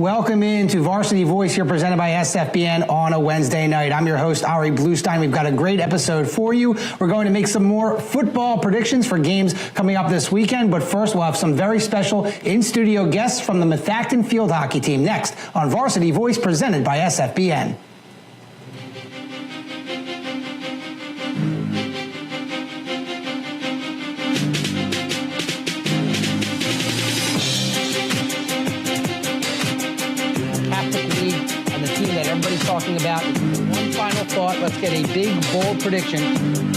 Welcome in to Varsity Voice here, presented by SFBN on a Wednesday night. I'm your host, Ari Bluestein. We've got a great episode for you. We're going to make some more football predictions for games coming up this weekend. But first, we'll have some very special in-studio guests from the Methacton field hockey team next on Varsity Voice, presented by SFBN. Everybody's talking about. One final thought. Let's get a big, bold prediction.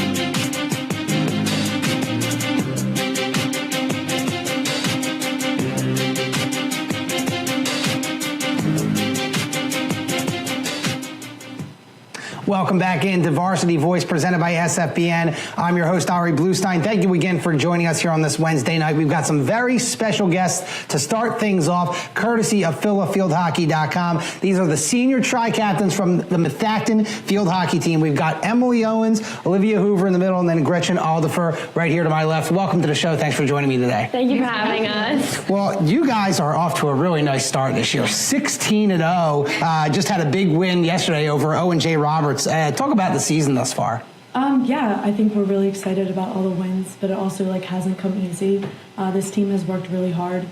Welcome back into Varsity Voice, presented by SFBN. I'm your host, Ari Bluestein. Thank you again for joining us here on this Wednesday night. We've got some very special guests to start things off, courtesy of PhilaFieldHockey.com. These are the senior tri-captains from the Methacton field hockey team. We've got Emily Owens, Olivia Hoover in the middle, and then Gretchen Aldifer right here to my left. Welcome to the show. Thanks for joining me today. Thank you for having us. Well, you guys are off to a really nice start this year. 16-0. Just had a big win yesterday over O&J Roberts. Talk about the season thus far. Yeah, I think we're really excited about all the wins, but it also hasn't come easy. This team has worked really hard.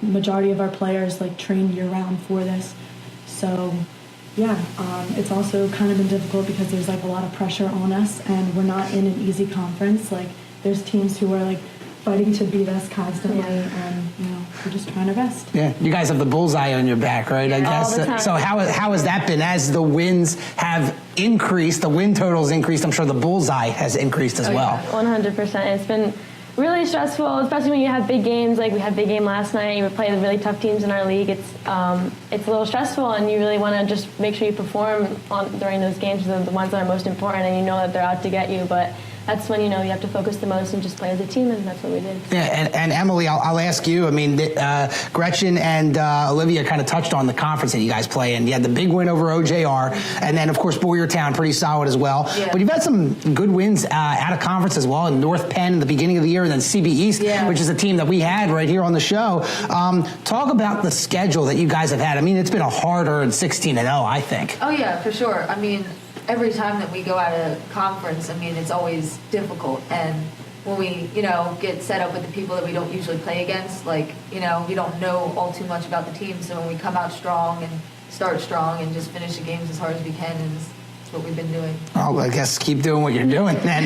Majority of our players trained year-round for this. So, yeah, it's also kind of been difficult because there's a lot of pressure on us, and we're not in an easy conference. There's teams who are fighting to beat us constantly, and we're just trying our best. Yeah, you guys have the bullseye on your back, right? I guess. All the time. So how has that been? As the wins have increased, the win totals increased, I'm sure the bullseye has increased as well. 100%. It's been really stressful, especially when you have big games. We had a big game last night. We played really tough teams in our league. It's a little stressful, and you really want to just make sure you perform during those games, the ones that are most important, and you know that they're out to get you. But that's when you have to focus the most and just play as a team, and that's what we did. Yeah, and Emily, I'll ask you. I mean, Gretchen and Olivia kind of touched on the conference that you guys play in. You had the big win over OJR, and then, of course, Boyertown, pretty solid as well. Yeah. But you've had some good wins out of conference as well, in North Penn in the beginning of the year, and then CB East, which is a team that we had right here on the show. Talk about the schedule that you guys have had. I mean, it's been a harder 16-0, I think. Oh, yeah, for sure. I mean, every time that we go out of conference, it's always difficult. And when we, get set up with the people that we don't usually play against, you don't know all too much about the team. So when we come out strong and start strong and just finish the games as hard as we can, is what we've been doing. Well, I guess keep doing what you're doing. And,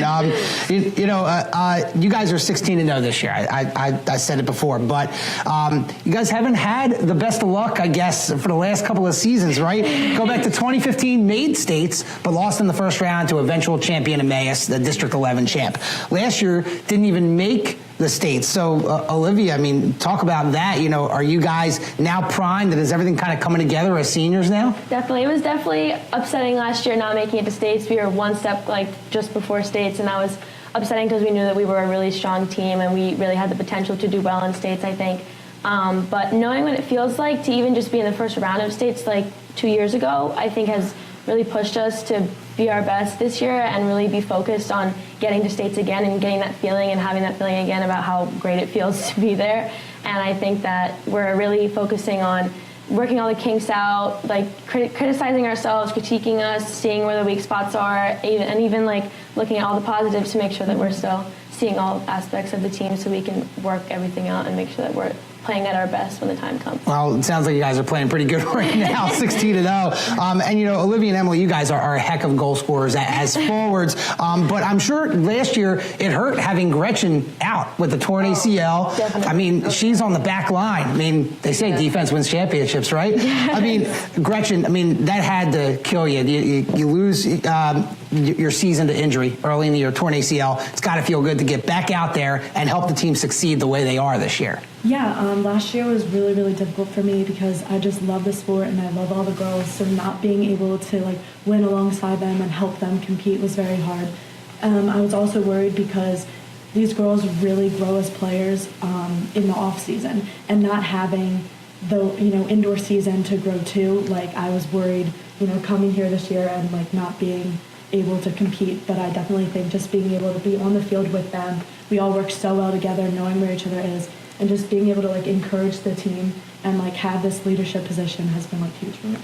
you guys are 16-0 this year. I said it before, but you guys haven't had the best of luck, I guess, for the last couple of seasons, right? Go back to 2015, made states, but lost in the first round to eventual champion Emmaus, the District 11 champ. Last year, didn't even make the states. So, Olivia, talk about that. Are you guys now primed? Is everything kind of coming together as seniors now? Definitely. It was definitely upsetting last year not making it to states. We were one step just before states, and that was upsetting because we knew that we were a really strong team and we really had the potential to do well in states, I think. But knowing what it feels like to even just be in the first round of states 2 years ago, I think has really pushed us to be our best this year and really be focused on getting to states again and getting that feeling and having that feeling again about how great it feels to be there. And I think that we're really focusing on working all the kinks out, criticizing ourselves, critiquing us, seeing where the weak spots are, and even looking at all the positives to make sure that we're still seeing all aspects of the team so we can work everything out and make sure that we're playing at our best when the time comes. Well, it sounds like you guys are playing pretty good right now, 16-0. And Olivia and Emily, you guys are a heck of goal scorers as forwards. But I'm sure last year it hurt having Gretchen out with the torn ACL. Definitely. She's on the back line. They say defense wins championships, right? Gretchen, that had to kill you. You lose your season to injury early in the year, torn ACL. It's got to feel good to get back out there and help the team succeed the way they are this year. Yeah, last year was really, really difficult for me because I just love the sport and I love all the girls. So not being able to win alongside them and help them compete was very hard. I was also worried because these girls really grow as players in the off season, and not having the indoor season to grow too. I was worried, coming here this year and not being able to compete. But I definitely think just being able to be on the field with them, we all work so well together, knowing where each other is. And just being able to encourage the team and like have this leadership position has been like huge for me.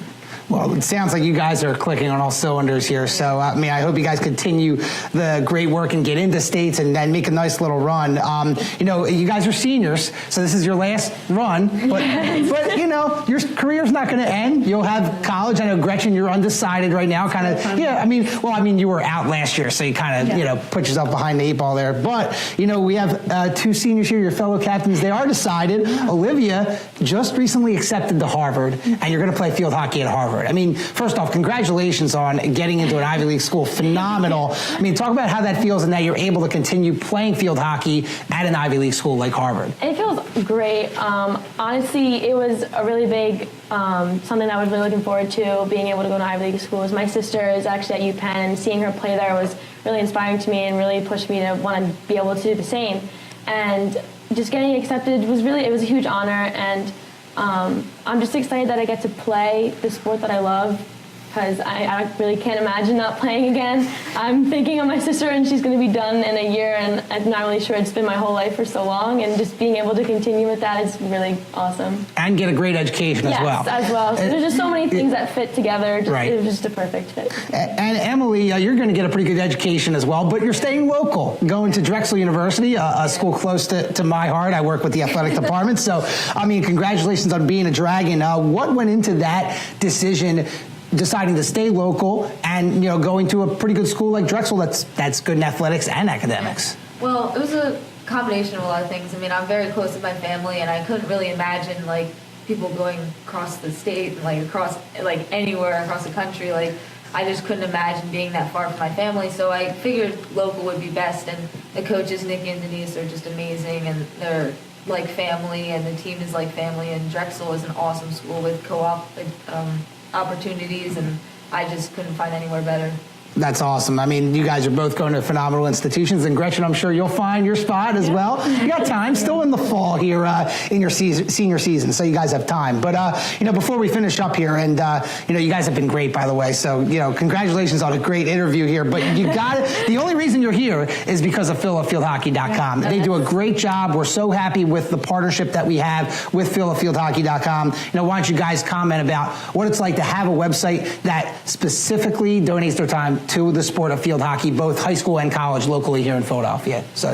Well, it sounds like you guys are clicking on all cylinders here. So, I mean, I hope you guys continue the great work and get into states and make a nice little run. You know, you guys are seniors, so this is your last run. But you know, your career's not going to end. You'll have college. I know, Gretchen, you're undecided right now. Kind of, yeah. I mean, you were out last year, so you kind of, you know, put yourself behind the 8 ball there. But, you know, we have 2 seniors here, your fellow captains. They are decided. Olivia just recently accepted to Harvard, and you're going to play field hockey at Harvard. I mean, first off, congratulations on getting into an Ivy League school. Phenomenal. I mean, talk about how that feels and that you're able to continue playing field hockey at an Ivy League school like Harvard. It feels great. Honestly, it was a really big something I was really looking forward to, being able to go to Ivy League schools. My sister is actually at UPenn, and seeing her play there was really inspiring to me and really pushed me to want to be able to do the same. And just getting accepted was it was a huge honor, and I'm just excited that I get to play the sport that I love, because I really can't imagine not playing again. I'm thinking of my sister, and she's going to be done in a year, and I'm not really sure it's been my whole life for so long, and just being able to continue with that is really awesome. And get a great education as well. Yes, as well. So there's just so many things that fit together. Right. It was just a perfect fit. And Emily, you're going to get a pretty good education as well, but you're staying local, going to Drexel University, a school close to my heart. I work with the athletic department. So, I mean, congratulations on being a Dragon. What went into that decision, deciding to stay local and, you know, going to a pretty good school like Drexel that's good in athletics and academics? Well, it was a combination of a lot of things. I mean, I'm very close to my family, and I couldn't really imagine, like, people going across the state and, like, across, like, anywhere across the country. Like, I just couldn't imagine being that far from my family, so I figured local would be best. And the coaches, Nikki and Denise, are just amazing, and they're like family, and the team is like family, and Drexel is an awesome school with co-op opportunities, and I just couldn't find anywhere better. That's awesome. I mean, you guys are both going to phenomenal institutions, and Gretchen, I'm sure you'll find your spot as well. You got time, still in the fall here in your senior season, so you guys have time. But, you know, before we finish up here, and, you know, you guys have been great, by the way, so, you know, congratulations on a great interview here. But you got it. The only reason you're here is because of PhilaFieldHockey.com. They do a great job. We're so happy with the partnership that we have with PhilaFieldHockey.com. You know, why don't you guys comment about what it's like to have a website that specifically donates their time to the sport of field hockey, both high school and college, locally here in Philadelphia. So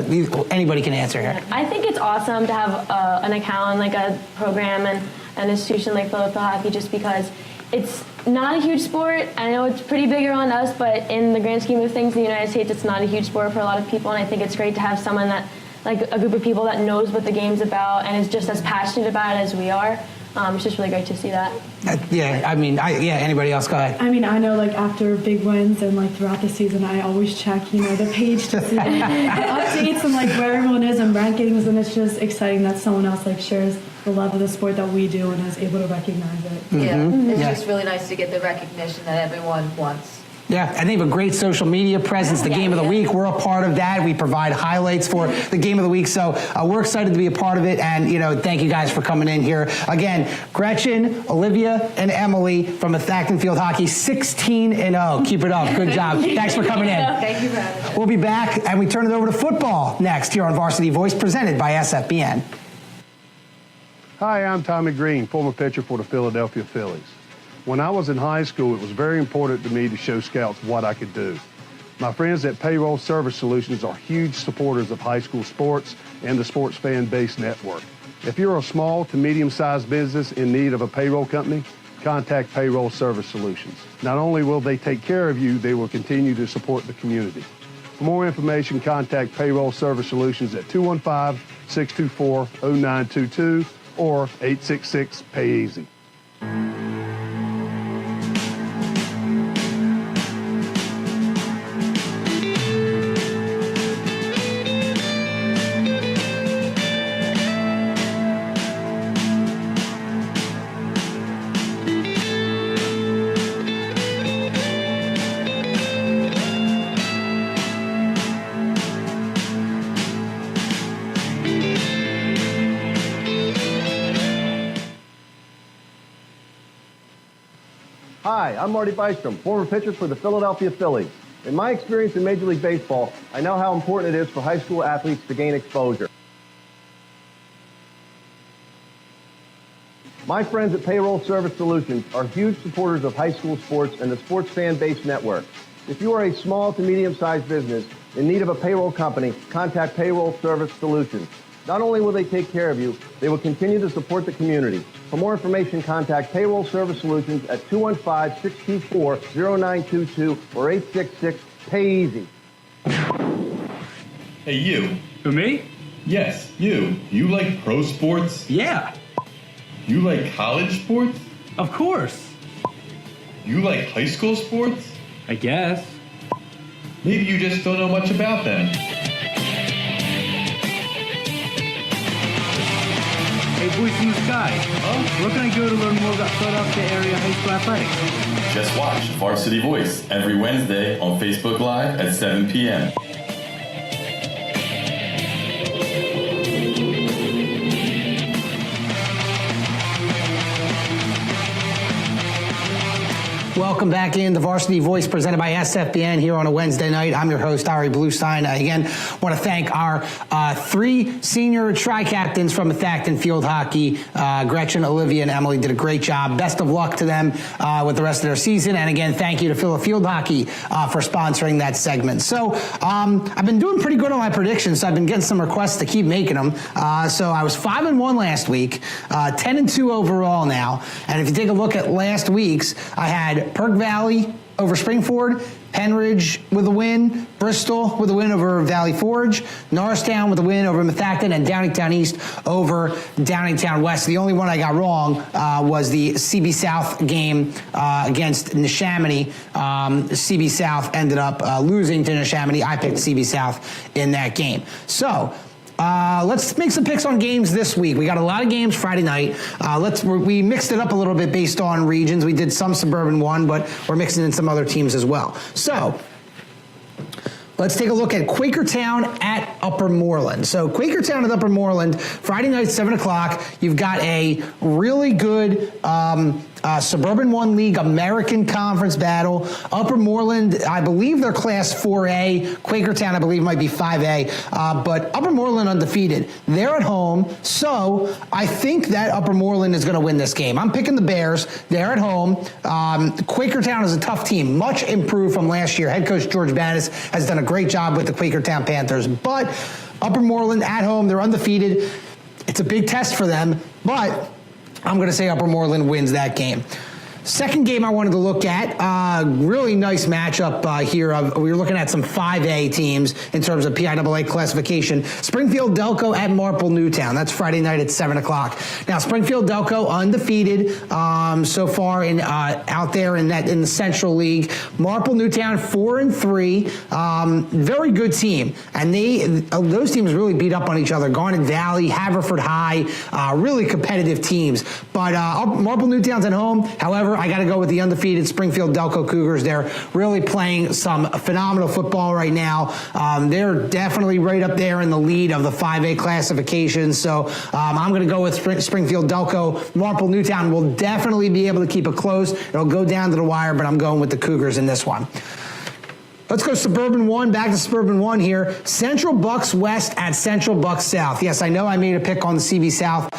anybody can answer here. I think it's awesome to have an account, like a program and an institution like Philadelphia Hockey, just because it's not a huge sport. I know it's pretty big around us, but in the grand scheme of things in the United States, it's not a huge sport for a lot of people, and I think it's great to have someone that, like a group of people that knows what the game's about and is just as passionate about it as we are. It's just really great to see that. Anybody else? Go ahead. I mean, I know, like, after big wins and, like, throughout the season, I always check, you know, the page to see, like, the updates and, like, where everyone is and rankings, and it's just exciting that someone else, like, shares the love of the sport that we do and is able to recognize it. Yeah, it's just really nice to get the recognition that everyone wants. Yeah, and they have a great social media presence. The Game of the Week, we're a part of that. We provide highlights for the Game of the Week. So we're excited to be a part of it. And, you know, thank you guys for coming in here. Again, Gretchen, Olivia, and Emily from Methacton Field Hockey, 16-0. Keep it up. Good job. Thanks for coming in. Thank you for having us. We'll be back, and we turn it over to football next here on Varsity Voice, presented by SFBN. Hi, I'm Tommy Green, former pitcher for the Philadelphia Phillies. When I was in high school, it was very important to me to show scouts what I could do. My friends at Payroll Service Solutions are huge supporters of high school sports and the Sports Fan Base Network. If you're a small to medium-sized business in need of a payroll company, contact Payroll Service Solutions. Not only will they take care of you, they will continue to support the community. For more information, contact Payroll Service Solutions at 215-624-0922 or 866-PAY-EASY. Hi, I'm Marty Bystrom, former pitcher for the Philadelphia Phillies. In my experience in Major League Baseball, I know how important it is for high school athletes to gain exposure. My friends at Payroll Service Solutions are huge supporters of high school sports and the Sports Fan Base Network. If you are a small to medium-sized business in need of a payroll company, contact Payroll Service Solutions. Not only will they take care of you, they will continue to support the community. For more information, contact Payroll Service Solutions at 215-624-0922 or 866-PAY-EASY. Hey, you. Who, me? Yes, you. You like pro sports? Yeah, You like college sports? of course. You like high school sports? I guess. Maybe you just don't know much about them. Hey, Voice in the Sky. Where can I go to learn more about Philadelphia area high school athletics? Just watch Varsity Voice every Wednesday on Facebook Live at 7 p.m. Welcome back in the Varsity Voice presented by SFBN here on a Wednesday night. I'm your host, Ari Bluestein. Again, want to thank our three senior tri-captains from Methacton Field Hockey. Gretchen, Olivia, and Emily did a great job. Best of luck to them with the rest of their season. And again, thank you to Phila Field Hockey for sponsoring that segment. So I've been doing pretty good on my predictions. So I've been getting some requests to keep making them. So I was 5-1 last week, 10-2 overall now. And if you take a look at last week's, I had Perk Valley over Springford, Penridge with a win, Bristol with a win over Valley Forge, Norristown with a win over Methacton, and Downingtown East over Downingtown West. The only one I got wrong was the CB South game against Neshaminy. CB South ended up losing to Neshaminy. I picked CB South in that game. So let's make some picks on games this week. We got a lot of games Friday night. We mixed it up a little bit based on regions. We did some Suburban 1, but we're mixing in some other teams as well. So let's take a look at Quakertown at Upper Moreland. So Quakertown at Upper Moreland, Friday night, 7 o'clock. You've got a really good Suburban 1 League American Conference battle. Upper Moreland, I believe they're Class 4A. Quakertown, I believe, might be 5A. But Upper Moreland undefeated. They're at home, so I think that Upper Moreland is going to win this game. I'm picking the Bears. They're at home. Quakertown is a tough team, much improved from last year. Head coach George Battis has done a great job with the Quakertown Panthers. But Upper Moreland at home, they're undefeated. It's a big test for them, but I'm going to say Upper Moreland wins that game. Second game I wanted to look at, really nice matchup here. We were looking at some 5A teams in terms of PIAA classification. Springfield Delco at Marple Newtown. That's Friday night at 7 o'clock. Now, Springfield Delco undefeated so far out there in the Central League. Marple Newtown 4-3. Very good team. And those teams really beat up on each other. Garnet Valley, Haverford High, really competitive teams. But Marple Newtown's at home. However, I got to go with the undefeated Springfield Delco Cougars. They're really playing some phenomenal football right now. They're definitely right up there in the lead of the 5A classification. So I'm going to go with Springfield Delco. Marple Newtown will definitely be able to keep it close. It'll go down to the wire, but I'm going with the Cougars in this one. Let's go Suburban 1, back to Suburban 1 here. Central Bucks West at Central Bucks South. Yes, I know I made a pick on the CB South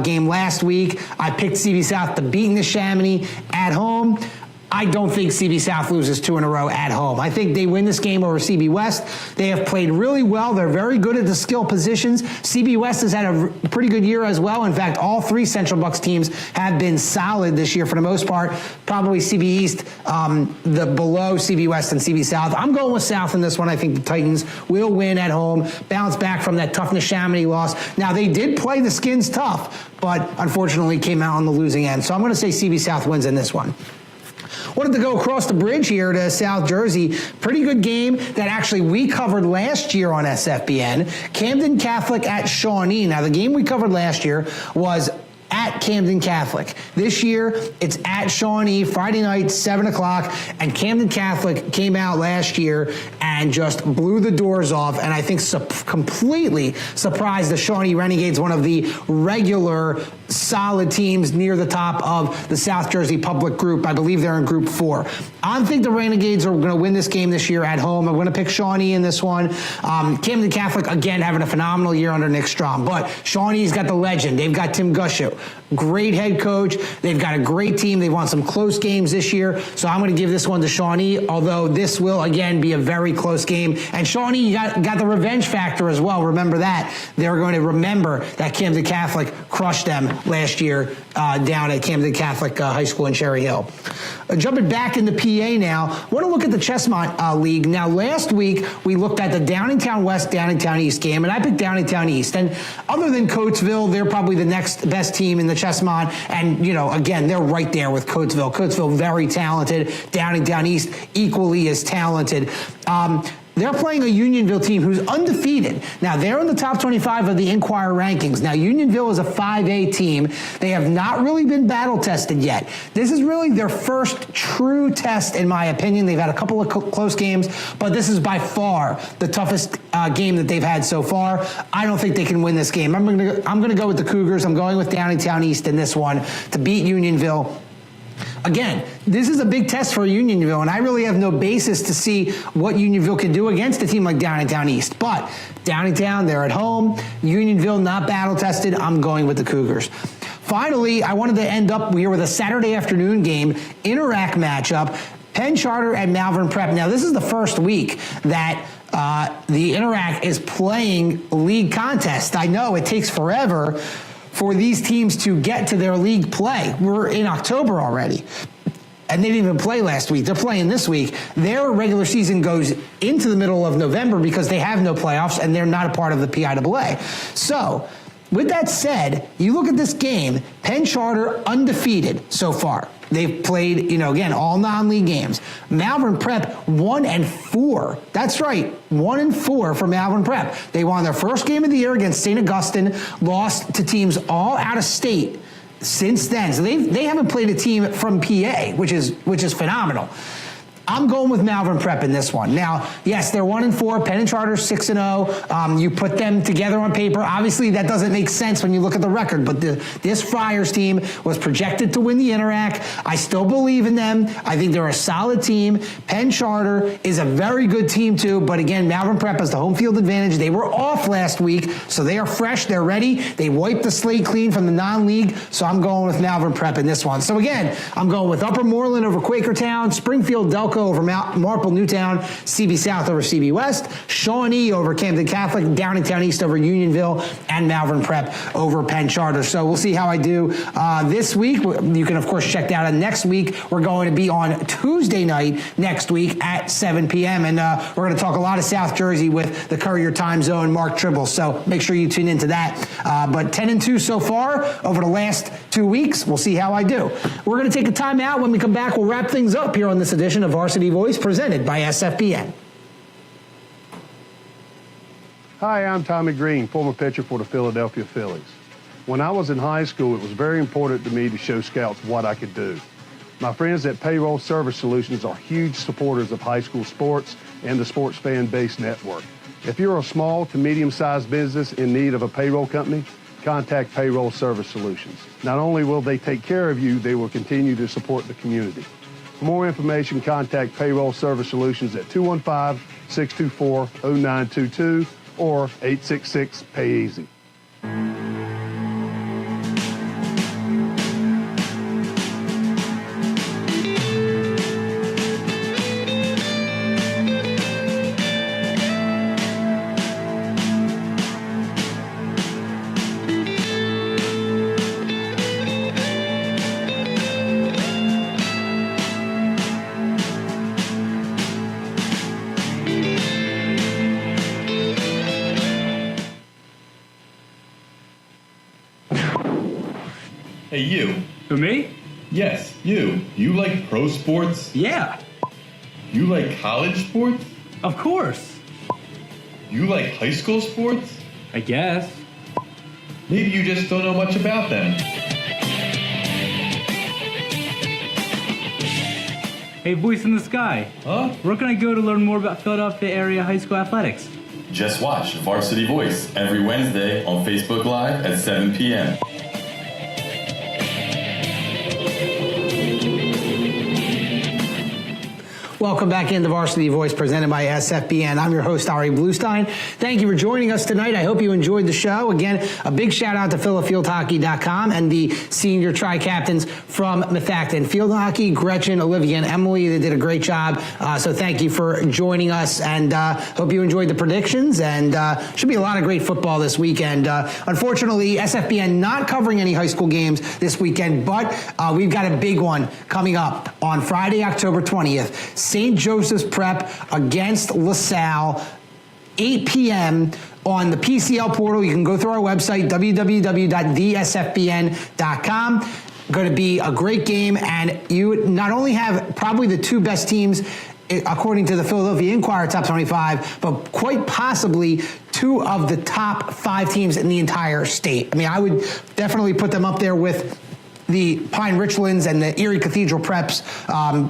game last week. I picked CB South to beat Neshaminy at home. I don't think CB South loses 2 in a row at home. I think they win this game over CB West. They have played really well. They're very good at the skill positions. CB West has had a pretty good year as well. In fact, all 3 Central Bucks teams have been solid this year for the most part. Probably CB East, below CB West and CB South. I'm going with South in this one. I think the Titans will win at home, bounce back from that tough Neshaminy loss. Now, they did play the Skins tough, but unfortunately came out on the losing end. So I'm going to say CB South wins in this one. Wanted to go across the bridge here to South Jersey. Pretty good game that actually we covered last year on SFBN. Camden Catholic at Shawnee. Now, the game we covered last year was at Camden Catholic. This year, it's at Shawnee, Friday night, 7 o'clock, and Camden Catholic came out last year and just blew the doors off, and I think completely surprised the Shawnee Renegades, one of the regular solid teams near the top of the South Jersey Public Group. I believe they're in Group 4. I think the Renegades are going to win this game this year at home. I'm going to pick Shawnee in this one. Camden Catholic, again, having a phenomenal year under Nick Strom. But Shawnee's got the legend. They've got Tim Guscio. Great head coach. They've got a great team. They've won some close games this year. So I'm going to give this one to Shawnee, although this will, again, be a very close game. And Shawnee, you got the revenge factor as well. Remember that. They're going to remember that Camden Catholic crushed them last year down at Camden Catholic High School in Cherry Hill. Jumping back into PA now, I want to look at the Chessmont League. Now, last week, we looked at the Downingtown West, Downingtown East game, and I picked Downingtown East. And other than Coatesville, they're probably the next best team in the Chessmont. And, again, they're right there with Coatesville. Coatesville, very talented. Downingtown East, equally as talented. They're playing a Unionville team who's undefeated. Now, they're in the top 25 of the Inquirer rankings. Now, Unionville is a 5A team. They have not really been battle tested yet. This is really their first true test, in my opinion. They've had a couple of close games, but this is by far the toughest game that they've had so far. I don't think they can win this game. I'm going to go with the Cougars. I'm going with Downingtown East in this one to beat Unionville. Again, this is a big test for Unionville, and I really have no basis to see what Unionville can do against a team like Downingtown East. But Downingtown, they're at home. Unionville, not battle-tested. I'm going with the Cougars. Finally, I wanted to end up here with a Saturday afternoon game, Interact matchup, Penn Charter and Malvern Prep. Now, this is the first week that the Interact is playing league contest. I know it takes forever for these teams to get to their league play. We're in October already. And they didn't even play last week. They're playing this week. Their regular season goes into the middle of November because they have no playoffs and they're not a part of the PIAA. So, with that said, you look at this game, Penn Charter undefeated so far. They've played, again, all non-league games. Malvern Prep 1-4. That's right, 1-4 for Malvern Prep. They won their first game of the year against St. Augustine, lost to teams all out of state since then. So they haven't played a team from PA, which is phenomenal. I'm going with Malvern Prep in this one. Now, yes, they're 1-4. Penn and Charter 6-0. You put them together on paper. Obviously, that doesn't make sense when you look at the record. But this Friars team was projected to win the Interact. I still believe in them. I think they're a solid team. Penn Charter is a very good team too. But again, Malvern Prep has the home field advantage. They were off last week, so they are fresh. They're ready. They wiped the slate clean from the non-league. So I'm going with Malvern Prep in this one. So again, I'm going with Upper Moreland over Quakertown, Springfield Delco over Marple Newtown, CB South over CB West, Shawnee over Camden Catholic, Downingtown East over Unionville, and Malvern Prep over Penn Charter. So we'll see how I do this week. You can, of course, check that out. Next week, we're going to be on Tuesday night next week at 7 p.m. And we're going to talk a lot of South Jersey with the Courier Time Zone, Mark Tribble. So make sure you tune into that. But 10-2 so far over the last 2 weeks. We'll see how I do. We're going to take a time out. When we come back, we'll wrap things up here on this edition of Varsity Voice presented by SFBN. Hi, I'm Tommy Green, former pitcher for the Philadelphia Phillies. When I was in high school, it was very important to me to show scouts what I could do. My friends at Payroll Service Solutions are huge supporters of high school sports and the Sports Fan Base Network. If you're a small to medium-sized business in need of a payroll company, contact Payroll Service Solutions. Not only will they take care of you, they will continue to support the community. For more information, contact Payroll Service Solutions at 215-624-0922 or 866-PAY-EASY. Hey, you. For me? Yes, you. You like pro sports? Yeah, You like college sports? of course. You like high school sports? I guess. Maybe you just don't know much about them. Hey, voice in the sky. Huh? Where can I go to learn more about Philadelphia area high school athletics? Just watch Varsity Voice every Wednesday on Facebook Live at 7 p.m. Welcome back into Varsity Voice presented by SFBN. I'm your host, Ari Bluestein. Thank you for joining us tonight. I hope you enjoyed the show. Again, a big shout out to PhilaFieldHockey.com and the senior tri-captains from Methacton Field Hockey, Gretchen, Olivia, and Emily. They did a great job. So thank you for joining us, and hope you enjoyed the predictions. And should be a lot of great football this weekend. Unfortunately, SFBN not covering any high school games this weekend, but we've got a big one coming up on Friday, October 20th. St. Joseph's Prep against LaSalle, 8 p.m. on the PCL portal. You can go through our website, www.thesfbn.com. Going to be a great game, and you not only have probably the two best teams according to the Philadelphia Inquirer Top 25, but quite possibly two of the top 5 teams in the entire state. I mean, I would definitely put them up there with the Pine Richlands and the Erie Cathedral Preps,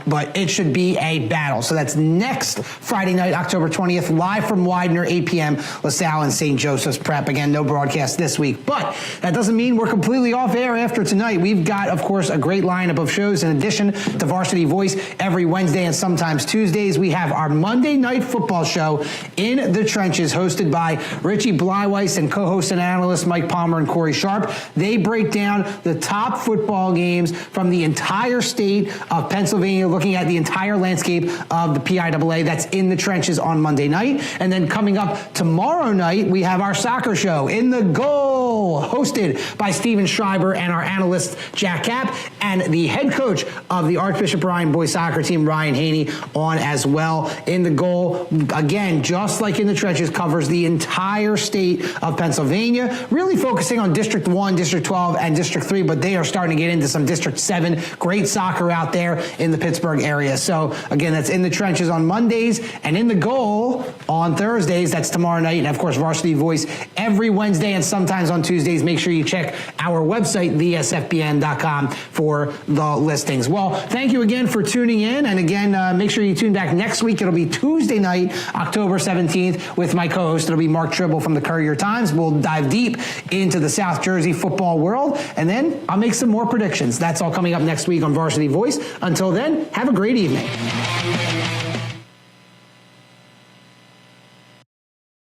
but it should be a battle. So that's next Friday night, October 20th, live from Widener, 8 p.m., LaSalle and St. Joseph's Prep. Again, no broadcast this week, but that doesn't mean we're completely off air after tonight. We've got, of course, a great lineup of shows. In addition to Varsity Voice every Wednesday and sometimes Tuesdays, we have our Monday Night Football show, In the Trenches, hosted by Richie Bleiweiss and co-host and analyst Mike Palmer and Corey Sharp. They break down the top football games from the entire state of Pennsylvania, looking at the entire landscape of the PIAA. That's In the Trenches on Monday night. And then coming up tomorrow night, we have our soccer show, In the Goal, hosted by Steven Schreiber and our analyst, Jack Kapp, and the head coach of the Archbishop Ryan boys soccer team, Ryan Haney, on as well. In the Goal, again, just like In the Trenches, covers the entire state of Pennsylvania, really focusing on District 1, District 12, and District 3, but they are starting to get into some District 7. Great soccer out there in the Pittsburgh area. So, again, that's In the Trenches on Mondays, and In the Goal on Thursdays. That's tomorrow night. And, of course, Varsity Voice every Wednesday and sometimes on Tuesdays. Make sure you check our website, thesfbn.com, for the listings. Well, thank you again for tuning in. And, again, make sure you tune back next week. It'll be Tuesday night, October 17th, with my co-host. It'll be Mark Tribble from the Courier-Times. We'll dive deep into the South Jersey football world, and then I'll make some more predictions. That's all coming up next week on Varsity Voice. Until then, have a great evening.